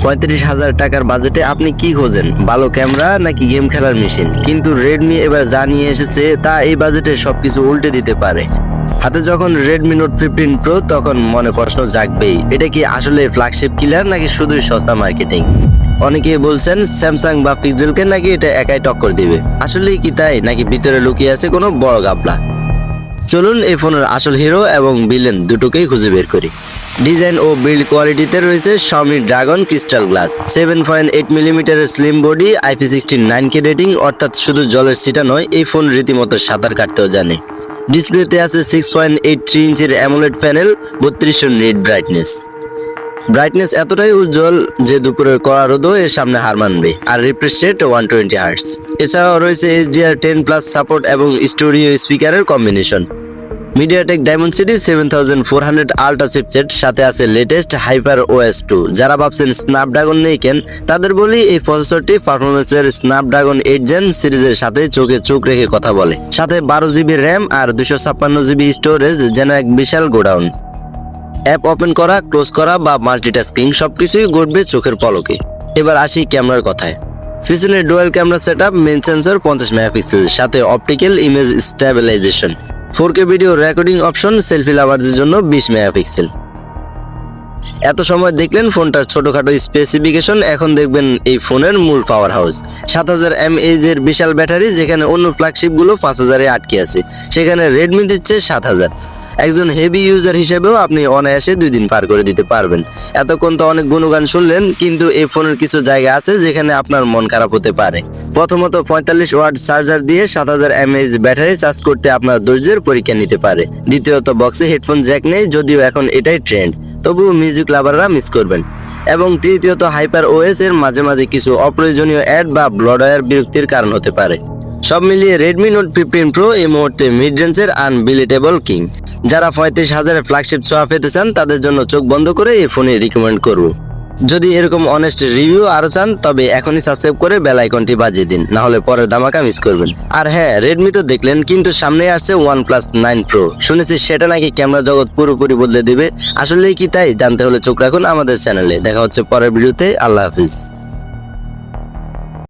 35,000 টাকার বাজেটে আপনি কি খোঁজেন, ভালো ক্যামেরা নাকি গেম খেলার মেশিন? কিন্তু রেডমি এবার যা নিয়ে এসেছে তা এই বাজেটে সবকিছু উল্টে দিতে পারে। হাতে যখন রেডমি নোট 15 প্রো তখন মনে প্রশ্ন জাগবেই, এটা কি আসলে ফ্ল্যাগশিপ কিলার নাকি শুধুই সস্তা মার্কেটিং? অনেকে বলছেন স্যামসাং বা পিক্সেলকে নাকি এটা একাই টক্কর দিবে। আসলেই কি তাই নাকি ভিতরে লুকিয়ে আছে কোনো বড় গাবলা? চলুন এই ফোনের আসল হিরো এবং ভিলেন দুটোকেই খুঁজে বের করি। ডিজাইন ও বিল্ড কোয়ালিটিতে রয়েছে Xiaomi ড্রাগন ক্রিস্টাল গ্লাস, 7.8 মিলিমিটারের slim body, IP69 9K rating, অর্থাৎ শুধু জলের ছিটা নয়, এই ফোন রীতিমতো সাঁতার কাটতেও জানে। ডিসপ্লেতে আছে 6.83 ইঞ্চির অ্যামোলেড প্যানেল, 3200 নিট ব্রাইটনেস এতটাই উজ্জ্বল যে দুপুরের কড়া রোদও এর সামনে হার মানবে। আর রিফ্রেশ রেট 120 হার্টজ। এছাড়াও রয়েছে HDR10+ সাপোর্ট এবং স্টুডিও স্পিকারের কম্বিনেশন। মিডিয়াটেক ডায়মন্ডসিটি 7400 আল্ট্রা চিপসেট, সাথে আছে লেটেস্ট হাইপার OS 2। যারা ভাবছেন স্ন্যাপড্রাগন নেই কেন, তাদের বলি এই প্রসেসরটি পারফরমেন্সের স্ন্যাপড্রাগন 8 জেন সিরিজের সাথে চোখে চোখ রেখে কথা বলে। সাথে 12GB র্যাম আর 256GB স্টোরেজ, যেন এক বিশাল গোডাউন। অ্যাপ ওপেন করা, ক্লোজ করা বা মাল্টিটাস্কিং সবকিছুই ঘটবে চোখের পলকে। এবার আসি ক্যামেরার কথায়। পিছনে dual camera setup, main sensor 50 megapixel, সাথে optical image stabilisation, 4K video recording option, selfie লাভারদের জন্য 20 মেগাপিক্সেল। এত সময় দেখলেন ফোনটার ছোটখাটো স্পেসিফিকেশন, এখন দেখবেন এই ফোনের মূল পাওয়ার হাউস। 7000 mAh এর বিশাল ব্যাটারি, যেখানে অন্য ফ্ল্যাগশিপগুলো 5000-এ আটকে আছে, সেখানে রেডমি দিচ্ছে 7000। একজন হেভি ইউজার হিসেবেও আপনি অনায়াসে 2 দিন পার করে দিতে পারবেন। এতক্ষণ তো অনেক গুণগান শুনলেন, কিন্তু এই ফোনের কিছু জায়গা আছে যেখানে আপনার মন খারাপ হতে পারে। প্রথমত 45 ওয়াট চার্জার দিয়ে 7000 mAh ব্যাটারি চার্জ করতে আপনার ধৈর্যের পরীক্ষা নিতে পারে। দ্বিতীয়ত বক্সে হেডফোন জ্যাক নেই, যদিও এখন এটাই ট্রেন্ড, তবুও মিউজিক লাভাররা মিস করবেন। এবং তৃতীয়ত হাইপার OS এর মাঝে মাঝে কিছু অপ্রয়োজনীয় অ্যাড বা ব্লডওয়্যার বিরক্তির কারণ হতে পারে। সব মিলিয়ে রেডমি নোট 15 প্রো এই মুহূর্তে মিড রেঞ্জের আনবিলিটেবল কিং। যারা 35,000-এর ফ্ল্যাগশিপ ছোঁয়া পেতে চান, তাদের জন্য চোখ বন্ধ করে এই ফোনে রিকমেন্ড করব। যদি এরকম অনেস্ট রিভিউ আরো চান, তবে এখনই সাবস্ক্রাইব করে বেল আইকনটি বাজিয়ে দিন, না হলে পরের ধামাকা মিস করবেন। আর হ্যাঁ, রেডমি তো দেখলেন, কিন্তু সামনে আসছে OnePlus 9 Pro। শুনেছি সেটা নাকি ক্যামেরা জগৎ পুরোপুরি বদলে দিবে। আসলেই কি তাই? জানতে হলে চোখ রাখুন আমাদের চ্যানেলে। দেখা হচ্ছে পরের ভিডিওতে। আল্লাহ হাফিজ।